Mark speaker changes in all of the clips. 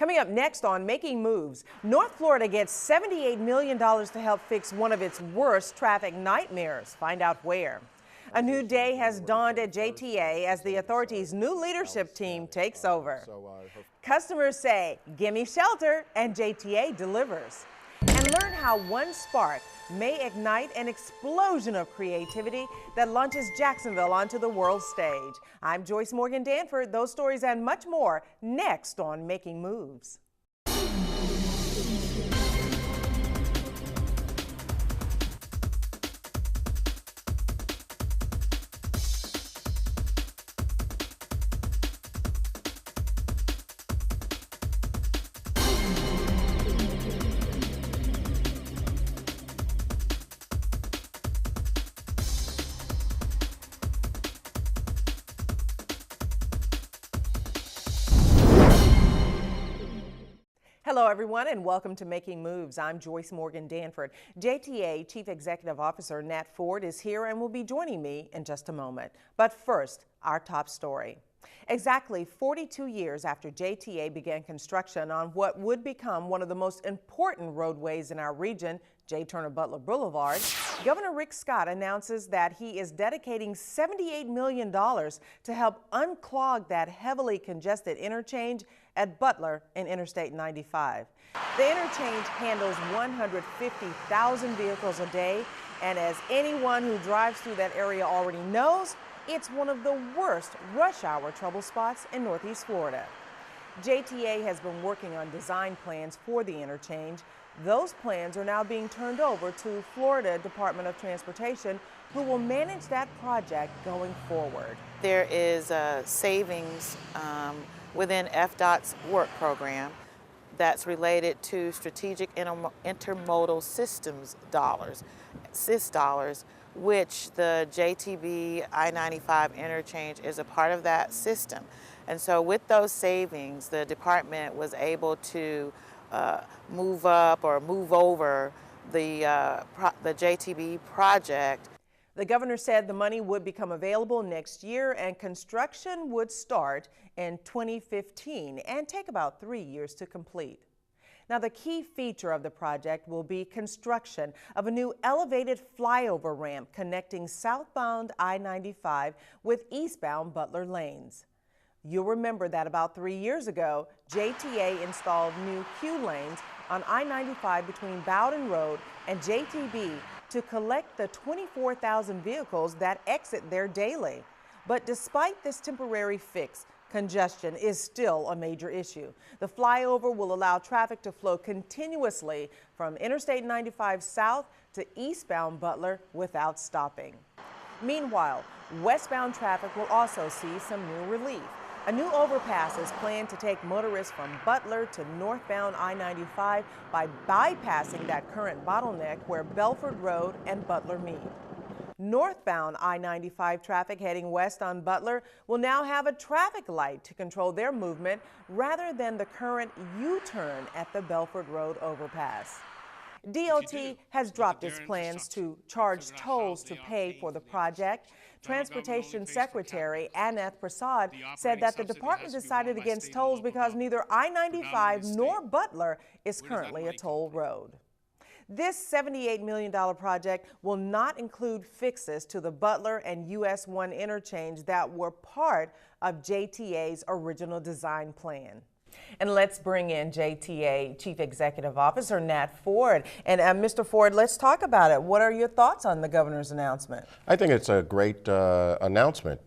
Speaker 1: Coming up next on Making Moves, North Florida gets $78 million to help fix one of its worst traffic nightmares. Find out where. A new day has dawned at JTA as the authority's new leadership team takes over. Customers say, "Gimme shelter," and JTA delivers. And learn how one spark may ignite an explosion of creativity that launches Jacksonville onto the world stage. I'm Joyce Morgan Danford. Those stories and much more next on Making Moves. Hello, everyone, and welcome to Making Moves. I'm Joyce Morgan Danford. JTA Chief Executive Officer Nat Ford is here and will be joining me in just a moment. But first, our top story. Exactly 42 years after JTA began construction on what would become one of the most important roadways in our region, J. Turner Butler Boulevard, Governor Rick Scott announces that he is dedicating $78 million to help unclog that heavily congested interchange at Butler and Interstate 95. The interchange handles 150,000 vehicles a day, and as anyone who drives through that area already knows, it's one of the worst rush hour trouble spots in Northeast Florida. JTA has been working on design plans for the interchange. Those plans are now being turned over to Florida Department of Transportation, who will manage that project going forward.
Speaker 2: There is a savings within FDOT's work program that's related to strategic intermodal systems dollars, SIS dollars, which the JTB I-95 interchange is a part of that system. And so with those savings, the department was able to move up or move over the JTB project.
Speaker 1: The governor said the money would become available next year and construction would start in 2015 and take about 3 years to complete. Now, the key feature of the project will be construction of a new elevated flyover ramp connecting southbound I-95 with eastbound Butler lanes. You'll remember that about 3 years ago, JTA installed new queue lanes on I-95 between Bowden Road and JTB to collect the 24,000 vehicles that exit there daily. But despite this temporary fix, congestion is still a major issue. The flyover will allow traffic to flow continuously from Interstate 95 south to eastbound Butler without stopping. Meanwhile, westbound traffic will also see some new relief. A new overpass is planned to take motorists from Butler to northbound I-95 by bypassing that current bottleneck where Belford Road and Butler meet. Northbound I-95 traffic heading west on Butler will now have a traffic light to control their movement rather than the current U-turn at the Belford Road overpass. DOT has dropped its plans to charge tolls to pay for the project. Transportation Secretary Aneth Prasad said that the department decided against tolls because neither I-95 nor Butler is currently a toll road. This $78 million project will not include fixes to the Butler and US 1 interchange that were part of JTA's original design plan. And let's bring in JTA Chief Executive Officer Nat Ford. And Mr. Ford, let's talk about it. What are your thoughts on the governor's announcement?
Speaker 3: I think it's a great announcement.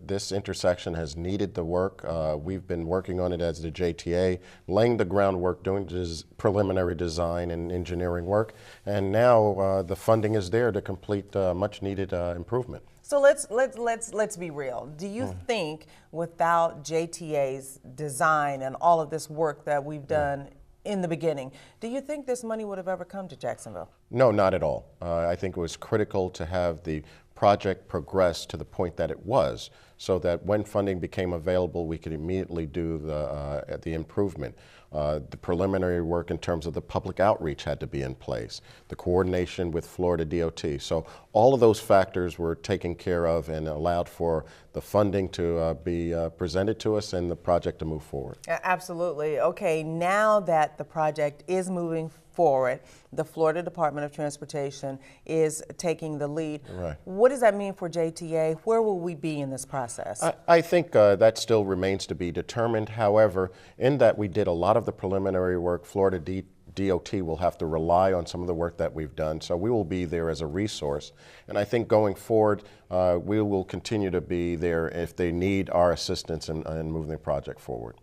Speaker 3: This intersection has needed the work. We've been working on it as the JTA, laying the groundwork, doing preliminary design and engineering work. And now the funding is there to complete much needed improvement.
Speaker 1: So let's be real. Do you think without JTA's design and all of this work that we've done in the beginning, do you think this money would have ever come to Jacksonville?
Speaker 3: No, not at all. I think it was critical to have the project progress to the point that it was, so that when funding became available, we could immediately do the improvement. The preliminary work in terms of the public outreach had to be in place, the coordination with Florida DOT. So all of those factors were taken care of and allowed for the funding to be presented to us and the project to move forward.
Speaker 1: Absolutely. Okay, now that the project is moving forward, the Florida Department of Transportation is taking the lead.
Speaker 3: Right.
Speaker 1: What does that mean for JTA? Where will we be in this process?
Speaker 3: I think that still remains to be determined. However, in that we did a lot of the preliminary work, Florida DOT will have to rely on some of the work that we've done, so we will be there as a resource. And I think going forward, we will continue to be there if they need our assistance in moving the project forward.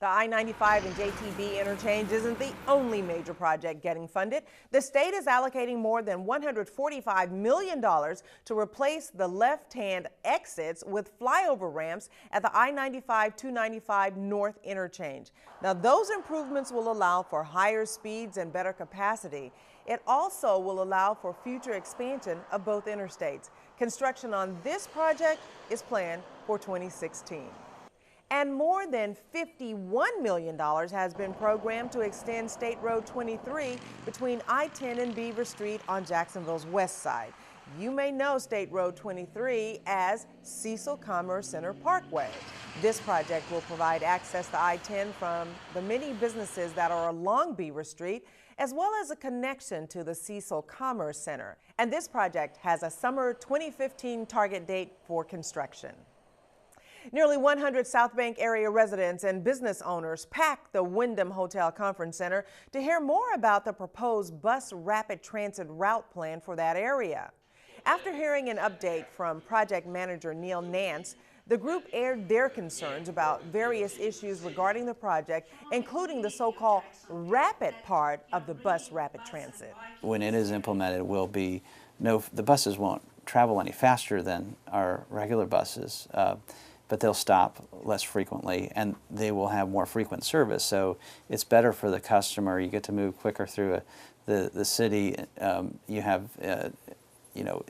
Speaker 1: The I-95 and JTB interchange isn't the only major project getting funded. The state is allocating more than $145 million to replace the left-hand exits with flyover ramps at the I-95-295 North interchange. Now, those improvements will allow for higher speeds and better capacity. It also will allow for future expansion of both interstates. Construction on this project is planned for 2016. And more than $51 million has been programmed to extend State Road 23 between I-10 and Beaver Street on Jacksonville's west side. You may know State Road 23 as Cecil Commerce Center Parkway. This project will provide access to I-10 from the many businesses that are along Beaver Street, as well as a connection to the Cecil Commerce Center. And this project has a summer 2015 target date for construction. Nearly 100 Southbank area residents and business owners packed the Wyndham Hotel Conference Center to hear more about the proposed bus rapid transit route plan for that area. After hearing an update from project manager Neil Nance, the group aired their concerns about various issues regarding the project, including the so-called rapid part of the bus rapid transit.
Speaker 4: When it is implemented, the buses won't travel any faster than our regular buses. But they'll stop less frequently and they will have more frequent service. So it's better for the customer. You get to move quicker through the city. You have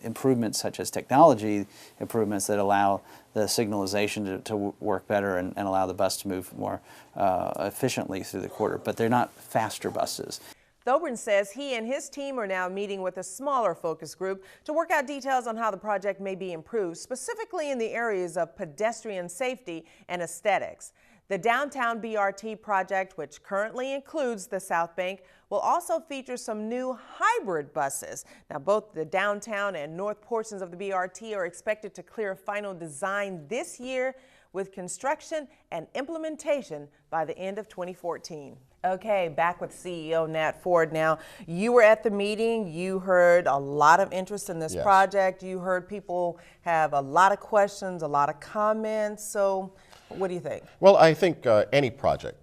Speaker 4: improvements such as technology improvements that allow the signalization to work better and allow the bus to move more efficiently through the quarter. But they're not faster buses.
Speaker 1: Thobrin says he and his team are now meeting with a smaller focus group to work out details on how the project may be improved, specifically in the areas of pedestrian safety and aesthetics. The downtown BRT project, which currently includes the Southbank, will also feature some new hybrid buses. Now, both the downtown and north portions of the BRT are expected to clear final design this year, with construction and implementation by the end of 2014. Okay, back with CEO Nat Ford now. You were at the meeting. You heard a lot of interest in this project. You heard people have a lot of questions, a lot of comments. So what do you think?
Speaker 3: Well, I think any project,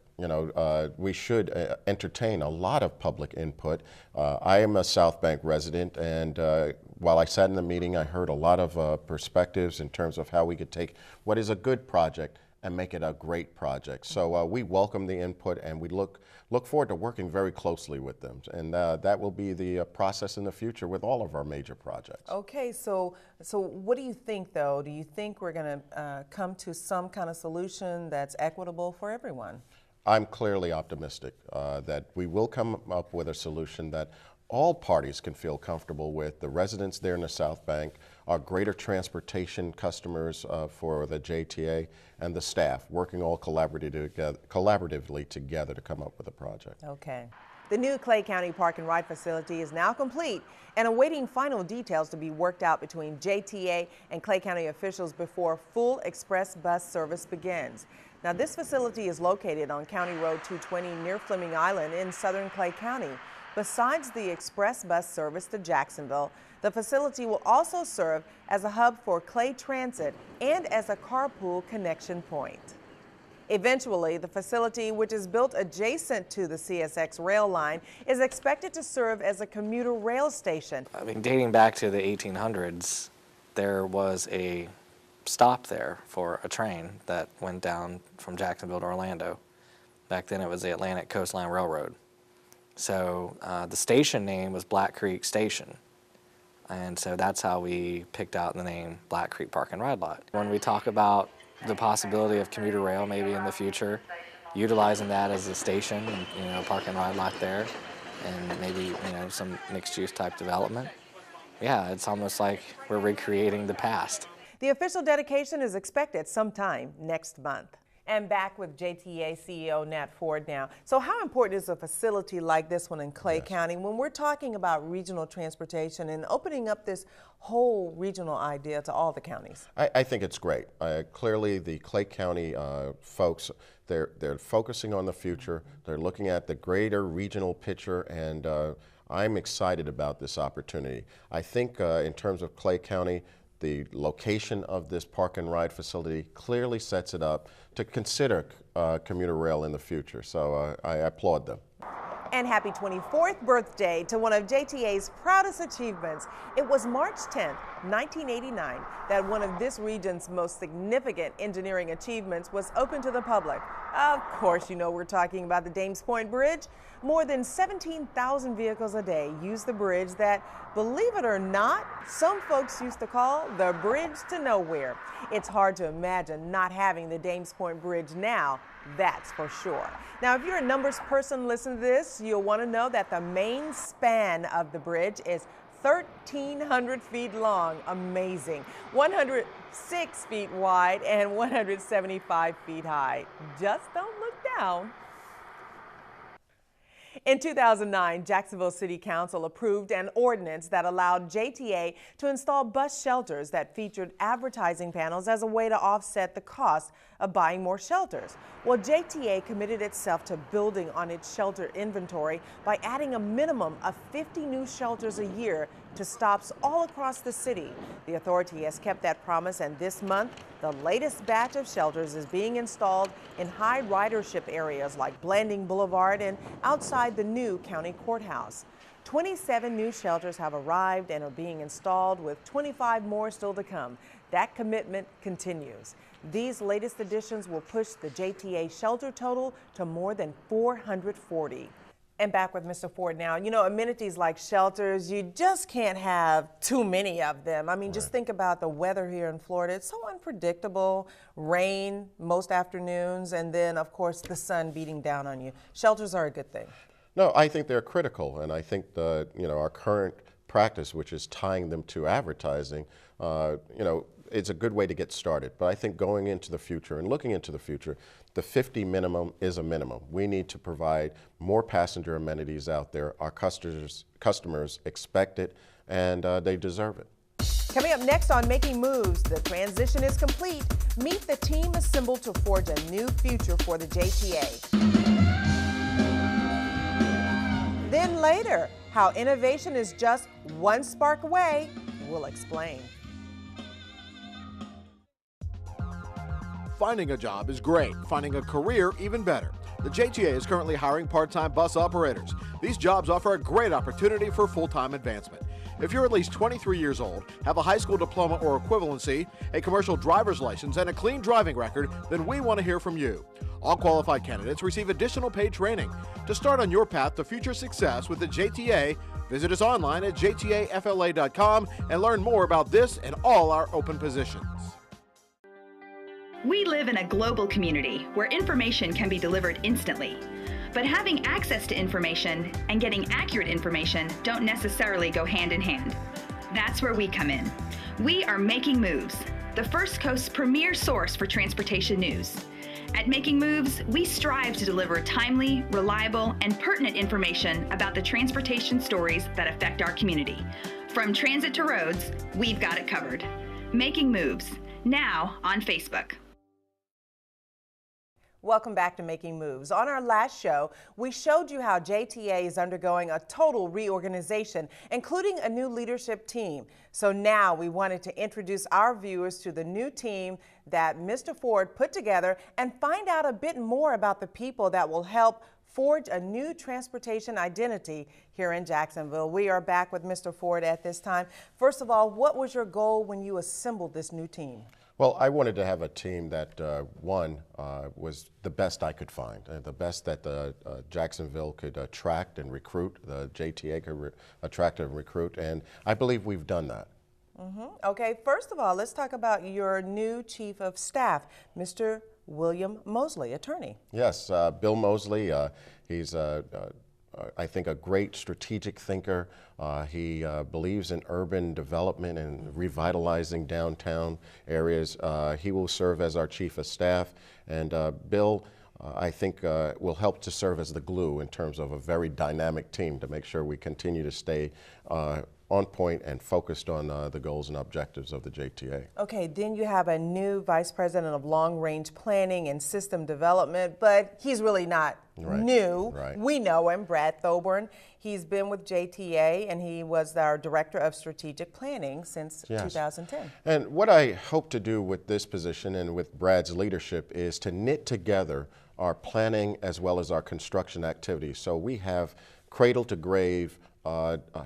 Speaker 3: we should entertain a lot of public input. I am a Southbank resident, and while I sat in the meeting, I heard a lot of perspectives in terms of how we could take what is a good project and make it a great project. So we welcome the input, and we look forward to working very closely with them. And that will be the process in the future with all of our major projects.
Speaker 1: Okay, so what do you think, though? Do you think we're going to come to some kind of solution that's equitable for everyone?
Speaker 3: I'm clearly optimistic that we will come up with a solution that all parties can feel comfortable with. The residents there in the Southbank, our greater transportation customers for the JTA, and the staff working all collaboratively together to come up with a project.
Speaker 1: Okay. The new Clay County Park and Ride facility is now complete and awaiting final details to be worked out between JTA and Clay County officials before full express bus service begins. Now, this facility is located on County Road 220 near Fleming Island in southern Clay County. Besides the express bus service to Jacksonville, the facility will also serve as a hub for Clay Transit and as a carpool connection point. Eventually, the facility, which is built adjacent to the CSX rail line, is expected to serve as a commuter rail station.
Speaker 5: I mean, dating back to the 1800s, there was a stop there for a train that went down from Jacksonville to Orlando. Back then it was the Atlantic Coastline Railroad. So the station name was Black Creek Station. And so that's how we picked out the name Black Creek Park and Ride Lot. When we talk about the possibility of commuter rail maybe in the future, utilizing that as a station, park and ride lot there, and maybe, some mixed-use type development. Yeah, it's almost like we're recreating the past.
Speaker 1: The official dedication is expected sometime next month. And back with JTA CEO Nat Ford now. So how important is a facility like this one in Clay County when we're talking about regional transportation and opening up this whole regional idea to all the counties?
Speaker 3: I think it's great. Clearly the Clay County folks, they're focusing on the future. They're looking at the greater regional picture, and I'm excited about this opportunity. I think in terms of Clay County, the location of this park and ride facility clearly sets it up to consider commuter rail in the future. So I applaud them.
Speaker 1: And happy 24th birthday to one of JTA's proudest achievements. It was March 10th, 1989, that one of this region's most significant engineering achievements was open to the public. Of course, we're talking about the Dames Point Bridge. More than 17,000 vehicles a day use the bridge that, believe it or not, some folks used to call the bridge to nowhere. It's hard to imagine not having the Dames Point Bridge now, that's for sure. Now, if you're a numbers person listening to this, you'll want to know that the main span of the bridge is 1,300 feet long. Amazing. 106 feet wide and 175 feet high. Just don't look down. In 2009, Jacksonville City Council approved an ordinance that allowed JTA to install bus shelters that featured advertising panels as a way to offset the cost of buying more shelters. Well, JTA committed itself to building on its shelter inventory by adding a minimum of 50 new shelters a year to stops all across the city. The authority has kept that promise, and this month, the latest batch of shelters is being installed in high ridership areas like Blanding Boulevard and outside the new county courthouse. 27 new shelters have arrived and are being installed, with 25 more still to come. That commitment continues. These latest additions will push the JTA shelter total to more than 440. And back with Mr. Ford now. Amenities like shelters, you just can't have too many of them. I mean, just think about the weather here in Florida. It's so unpredictable. Rain most afternoons, and then, of course, the sun beating down on you. Shelters are a good thing.
Speaker 3: No, I think they're critical, and I think our current practice, which is tying them to advertising, it's a good way to get started. But I think going into the future and looking into the future, the 50 minimum is a minimum. We need to provide more passenger amenities out there. Our customers expect it, and they deserve it.
Speaker 1: Coming up next on Making Moves, the transition is complete. Meet the team assembled to forge a new future for the JTA. Then later, how innovation is just one spark away. We'll explain.
Speaker 6: Finding a job is great. Finding a career, even better. The JTA is currently hiring part-time bus operators. These jobs offer a great opportunity for full-time advancement. If you're at least 23 years old, have a high school diploma or equivalency, a commercial driver's license, and a clean driving record, then we want to hear from you. All qualified candidates receive additional paid training. To start on your path to future success with the JTA, visit us online at jtafla.com and learn more about this and all our open positions.
Speaker 7: We live in a global community where information can be delivered instantly. But having access to information and getting accurate information don't necessarily go hand in hand. That's where we come in. We are Making Moves, the First Coast's premier source for transportation news. At Making Moves, we strive to deliver timely, reliable, and pertinent information about the transportation stories that affect our community. From transit to roads, we've got it covered. Making Moves, now on Facebook.
Speaker 1: Welcome back to Making Moves. On our last show, we showed you how JTA is undergoing a total reorganization, including a new leadership team. So now we wanted to introduce our viewers to the new team that Mr. Ford put together and find out a bit more about the people that will help forge a new transportation identity here in Jacksonville. We are back with Mr. Ford at this time. First of all, what was your goal when you assembled this new team?
Speaker 3: Well, I wanted to have a team that, one, was the best I could find, the best that Jacksonville could attract and recruit, the JTA could attract and recruit, and I believe we've done that.
Speaker 1: Okay, first of all, let's talk about your new Chief of Staff, Mr. William Mosley, attorney.
Speaker 3: Yes, Bill Mosley, he's I think a great strategic thinker. He believes in urban development and revitalizing downtown areas. He will serve as our Chief of Staff, and Bill, I think, will help to serve as the glue in terms of a very dynamic team to make sure we continue to stay on point and focused on the goals and objectives of the JTA.
Speaker 1: Okay, then you have a new Vice President of Long Range Planning and System Development, but he's really not new. We know him, Brad Thoburn. He's been with JTA and he was our Director of Strategic Planning since 2010.
Speaker 3: And what I hope to do with this position and with Brad's leadership is to knit together our planning as well as our construction activities. So we have cradle to grave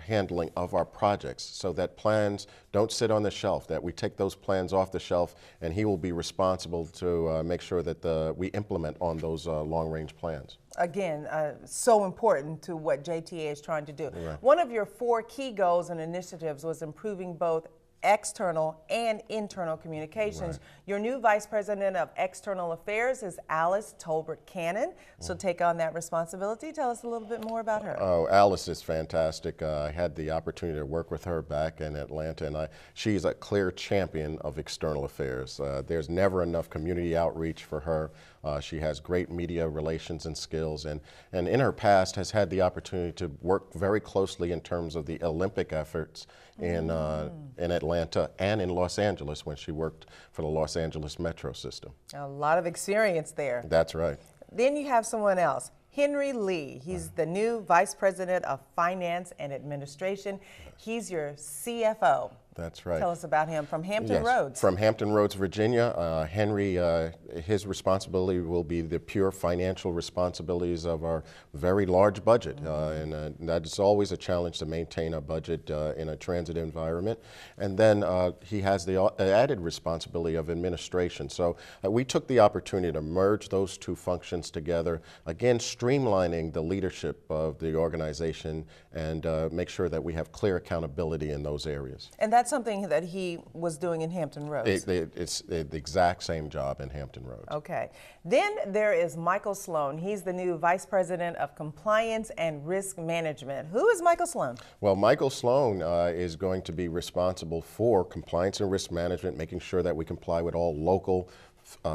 Speaker 3: handling of our projects so that plans don't sit on the shelf, that we take those plans off the shelf, and he will be responsible to make sure that we implement on those long-range plans.
Speaker 1: Again, so important to what JTA is trying to do. One of your 4 key goals and initiatives was improving both external and internal communications. Your new Vice President of External Affairs is Alice Tolbert Cannon. So take on that responsibility. Tell us a little bit more about her.
Speaker 3: Oh, Alice is fantastic. I had the opportunity to work with her back in Atlanta, and she's a clear champion of external affairs. There's never enough community outreach for her. She has great media relations and skills, and in her past has had the opportunity to work very closely in terms of the Olympic efforts in Atlanta and in Los Angeles when she worked for the Los Angeles Metro system.
Speaker 1: A lot of experience there.
Speaker 3: That's right.
Speaker 1: Then you have someone else, Henry Lee. He's the new Vice President of Finance and Administration. He's your CFO.
Speaker 3: That's right.
Speaker 1: Tell us about him from Hampton Roads.
Speaker 3: From Hampton Roads, Virginia. Henry, his responsibility will be the pure financial responsibilities of our very large budget. And that's always a challenge to maintain a budget in a transit environment. And then he has the added responsibility of administration. So we took the opportunity to merge those 2 functions together, again, streamlining the leadership of the organization and make sure that we have clear accountability in those areas.
Speaker 1: And that's something that he was doing in Hampton Roads.
Speaker 3: It's the exact same job in Hampton Roads.
Speaker 1: Okay. Then there is Michael Sloan. He's the new Vice President of Compliance and Risk Management. Who is Michael Sloan?
Speaker 3: Well, Michael Sloan is going to be responsible for compliance and risk management, making sure that we comply with all local,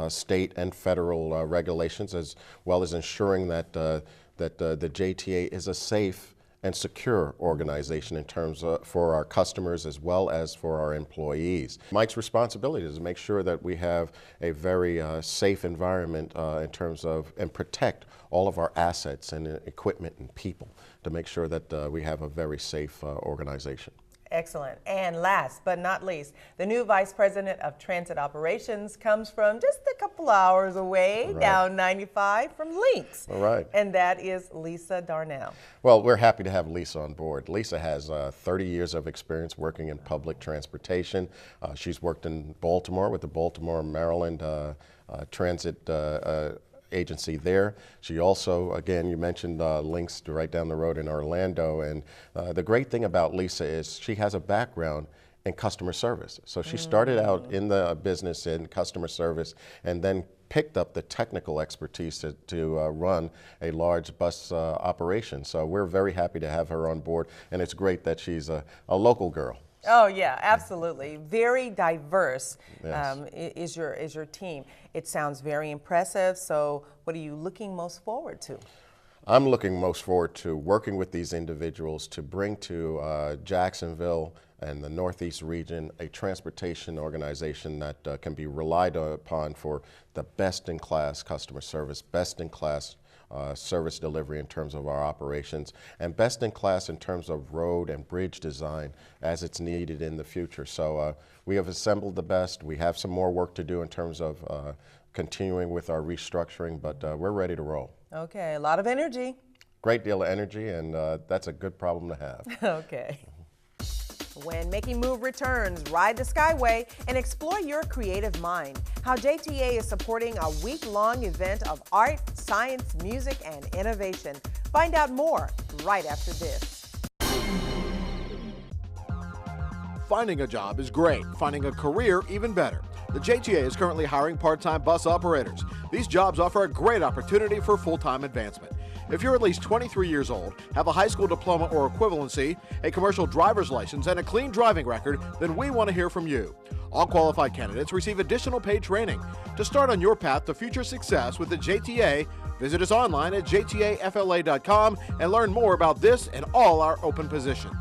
Speaker 3: state, and federal regulations, as well as ensuring that the JTA is a safe and secure organization in terms of for our customers as well as for our employees. Mike's responsibility is to make sure that we have a very safe environment in terms of and protect all of our assets and equipment and people to make sure that we have a very safe organization.
Speaker 1: Excellent. And last but not least, the new Vice President of Transit Operations comes from just a couple hours away, down 95 from Lynx.
Speaker 3: All right.
Speaker 1: And that is Lisa Darnell.
Speaker 3: Well, we're happy to have Lisa on board. Lisa has 30 years of experience working in public transportation. She's worked in Baltimore with the Baltimore, Maryland Transit agency there. She also, again, you mentioned Lynx right down the road in Orlando, and the great thing about Lisa is she has a background in customer service. So she started out in the business in customer service and then picked up the technical expertise to run a large bus operation. So we're very happy to have her on board, and it's great that she's a local girl.
Speaker 1: Oh yeah, absolutely. Very diverse is your team. It sounds very impressive. So what are you looking most forward to?
Speaker 3: I'm looking most forward to working with these individuals to bring to Jacksonville and the Northeast region a transportation organization that can be relied upon for the best-in-class customer service, best-in-class service delivery in terms of our operations, and best in class in terms of road and bridge design as it's needed in the future. So we have assembled the best. We have some more work to do in terms of continuing with our restructuring, but we're ready to roll.
Speaker 1: Okay, a lot of energy.
Speaker 3: Great deal of energy, and that's a good problem to have.
Speaker 1: Okay. When Making Move returns, ride the Skyway and explore your creative mind. How JTA is supporting a week-long event of art, science, music, and innovation. Find out more right after this.
Speaker 6: Finding a job is great. Finding a career, even better. The JTA is currently hiring part-time bus operators. These jobs offer a great opportunity for full-time advancement. If you're at least 23 years old, have a high school diploma or equivalency, a commercial driver's license, and a clean driving record, then we want to hear from you. All qualified candidates receive additional paid training. To start on your path to future success with the JTA, visit us online at jtafla.com and learn more about this and all our open positions.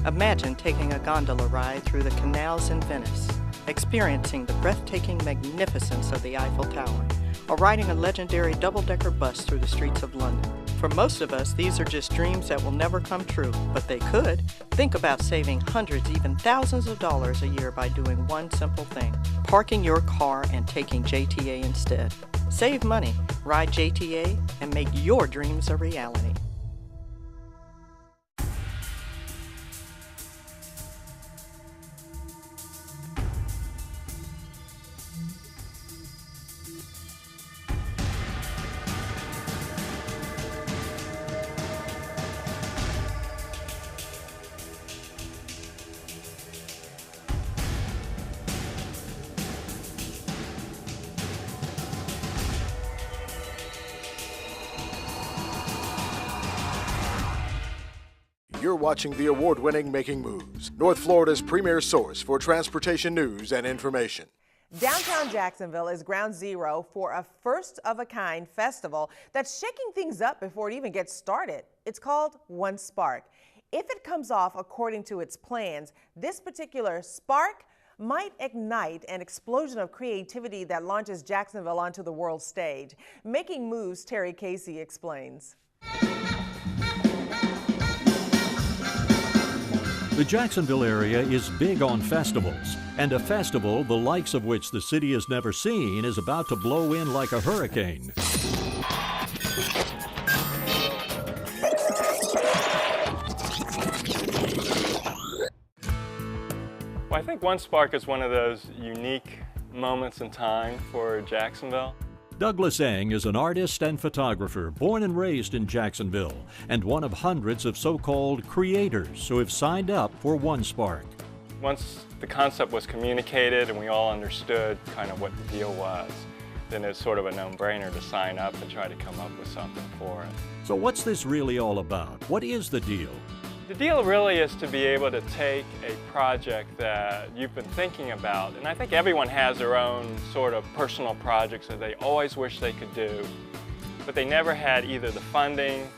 Speaker 8: Imagine taking a gondola ride through the canals in Venice, experiencing the breathtaking magnificence of the Eiffel Tower, or riding a legendary double-decker bus through the streets of London. For most of us, these are just dreams that will never come true, but they could. Think about saving hundreds, even thousands of dollars a year by doing one simple thing: parking your car and taking JTA instead. Save money, ride JTA, and make your dreams a reality.
Speaker 6: You're watching the award-winning Making Moves, North Florida's premier source for transportation news and information.
Speaker 1: Downtown Jacksonville is ground zero for a first-of-a-kind festival that's shaking things up before it even gets started. It's called One Spark. If it comes off according to its plans, this particular spark might ignite an explosion of creativity that launches Jacksonville onto the world stage. Making Moves' Terry Casey explains.
Speaker 9: The Jacksonville area is big on festivals, and a festival the likes of which the city has never seen is about to blow in like a hurricane.
Speaker 10: Well, I think One Spark is one of those unique moments in time for Jacksonville.
Speaker 9: Douglas Eng is an artist and photographer born and raised in Jacksonville and one of hundreds of so-called creators who have signed up for One Spark.
Speaker 10: Once the concept was communicated and we all understood kind of what the deal was, then it's sort of a no-brainer to sign up and try to come up with something for it.
Speaker 9: So what's this really all about? What is the deal?
Speaker 10: The deal really is to be able to take a project that you've been thinking about, and I think everyone has their own sort of personal projects that they always wish they could do, but they never had either the funding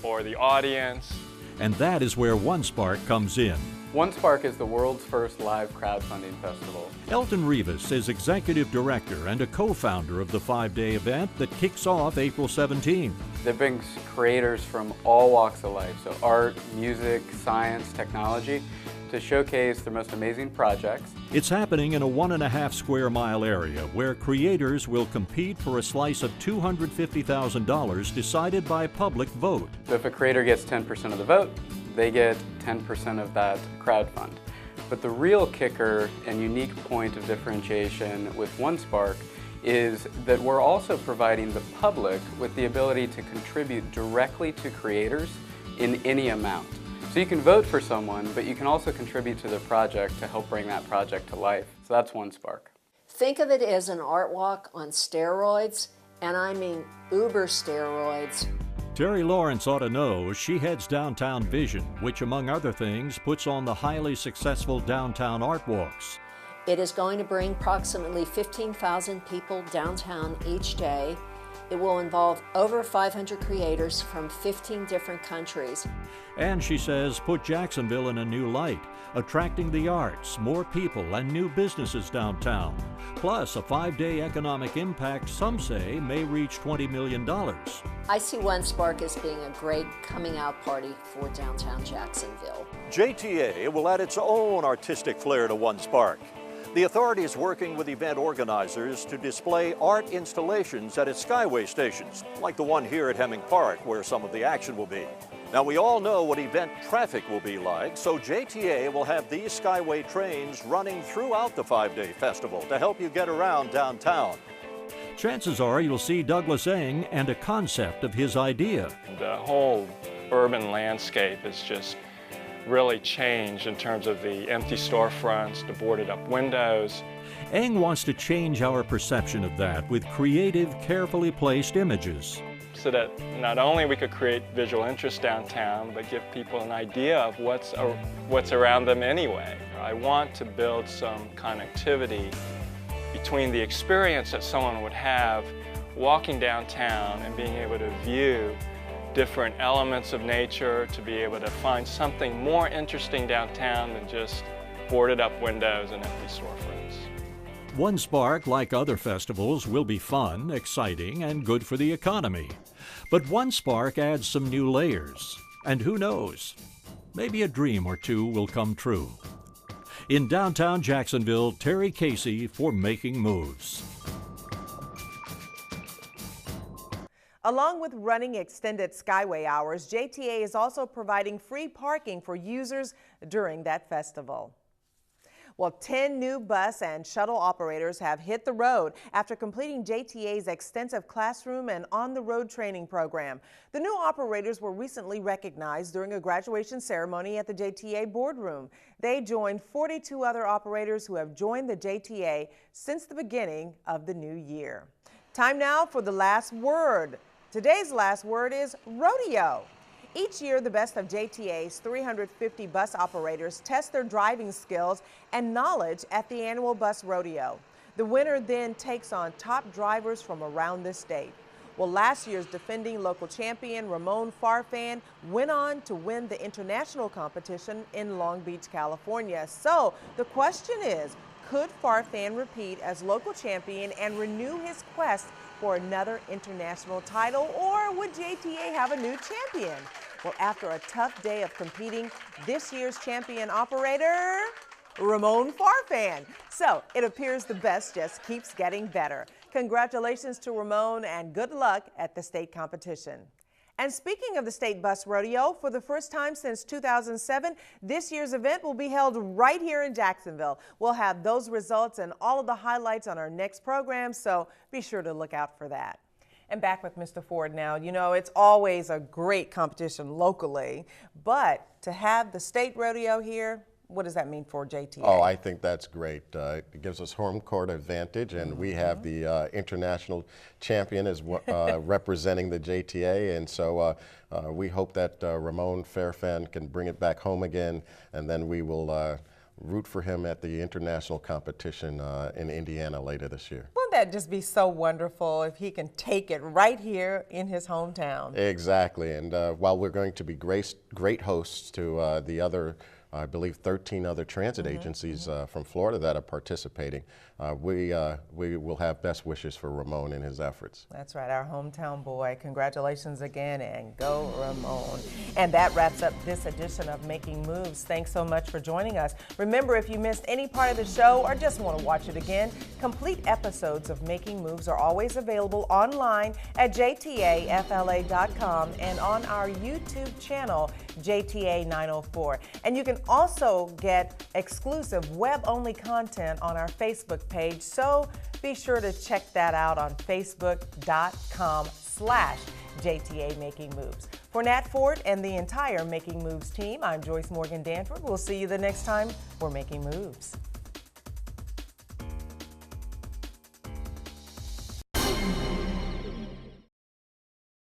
Speaker 10: or the audience.
Speaker 9: And that is where One Spark comes in.
Speaker 11: One Spark is the world's first live crowdfunding festival.
Speaker 9: Elton Rivas is executive director and a co-founder of the 5-day event that kicks off April 17th.
Speaker 11: That brings creators from all walks of life, so art, music, science, technology, to showcase their most amazing projects.
Speaker 9: It's happening in a 1.5 square mile area where creators will compete for a slice of $250,000 decided by public vote.
Speaker 11: So if a creator gets 10% of the vote, they get 10% of that crowd fund. But the real kicker and unique point of differentiation with One Spark is that we're also providing the public with the ability to contribute directly to creators in any amount. So you can vote for someone, but you can also contribute to the project to help bring that project to life. So that's One Spark.
Speaker 12: Think of it as an art walk on steroids, and I mean uber steroids.
Speaker 9: Terry Lawrence ought to know she heads Downtown Vision, which among other things puts on the highly successful downtown art walks.
Speaker 12: It is going to bring approximately 15,000 people downtown each day. It will involve over 500 creators from 15 different countries.
Speaker 9: And she says put Jacksonville in a new light, attracting the arts, more people, and new businesses downtown. Plus a 5-day economic impact some say may reach $20 million.
Speaker 12: I see One Spark as being a great coming out party for downtown Jacksonville.
Speaker 13: JTA will add its own artistic flair to One Spark. The authority is working with event organizers to display art installations at its Skyway stations, like the one here at Hemming Park, where some of the action will be. Now, we all know what event traffic will be like, so JTA will have these Skyway trains running throughout the 5-day festival to help you get around downtown.
Speaker 9: Chances are you'll see Douglas Eng and a concept of his idea.
Speaker 10: The whole urban landscape has just really changed in terms of the empty storefronts, the boarded up windows.
Speaker 9: Eng wants to change our perception of that with creative, carefully placed images.
Speaker 10: So that not only we could create visual interest downtown, but give people an idea of what's around them anyway. I want to build some connectivity between the experience that someone would have walking downtown and being able to view different elements of nature, to be able to find something more interesting downtown than just boarded up windows and empty storefronts.
Speaker 9: One Spark, like other festivals, will be fun, exciting, and good for the economy. But One Spark adds some new layers. And who knows? Maybe a dream or two will come true. In downtown Jacksonville, Terry Casey for Making Moves.
Speaker 1: Along with running extended Skyway hours, JTA is also providing free parking for users during that festival. Well, 10 new bus and shuttle operators have hit the road after completing JTA's extensive classroom and on-the-road training program. The new operators were recently recognized during a graduation ceremony at the JTA boardroom. They joined 42 other operators who have joined the JTA since the beginning of the new year. Time now for the last word. Today's last word is rodeo. Each year, the best of JTA's 350 bus operators test their driving skills and knowledge at the annual bus rodeo. The winner then takes on top drivers from around the state. Well, last year's defending local champion, Ramon Farfan, went on to win the international competition in Long Beach, California. So the question is, could Farfan repeat as local champion and renew his quest for another international title, or would JTA have a new champion? Well, after a tough day of competing, this year's champion operator, Ramon Farfan. So it appears the best just keeps getting better. Congratulations to Ramon and good luck at the state competition. And speaking of the State Bus Rodeo, for the first time since 2007, this year's event will be held right here in Jacksonville. We'll have those results and all of the highlights on our next program, so be sure to look out for that. And back with Mr. Ford now. You know, it's always a great competition locally, but to have the state rodeo here, what does that mean for JTA?
Speaker 3: Oh, I think that's great. It gives us home court advantage, and we have the international champion as representing the JTA, and so we hope that Ramon Farfan can bring it back home again, and then we will root for him at the international competition in Indiana later this year.
Speaker 1: Wouldn't that just be so wonderful if he can take it right here in his hometown?
Speaker 3: Exactly, and while we're going to be great hosts to the other, I believe 13 other transit agencies from Florida that are participating. We will have best wishes for Ramon in his efforts.
Speaker 1: That's right, our hometown boy. Congratulations again, and go Ramon. And that wraps up this edition of Making Moves. Thanks so much for joining us. Remember, if you missed any part of the show or just want to watch it again, complete episodes of Making Moves are always available online at jtafla.com and on our YouTube channel, JTA 904. And you can also get exclusive web-only content on our Facebook page, so be sure to check that out on facebook.com/JTA Making Moves. For Nat Ford and the entire Making Moves team, I'm Joyce Morgan Danford. We'll see you the next time we're Making Moves.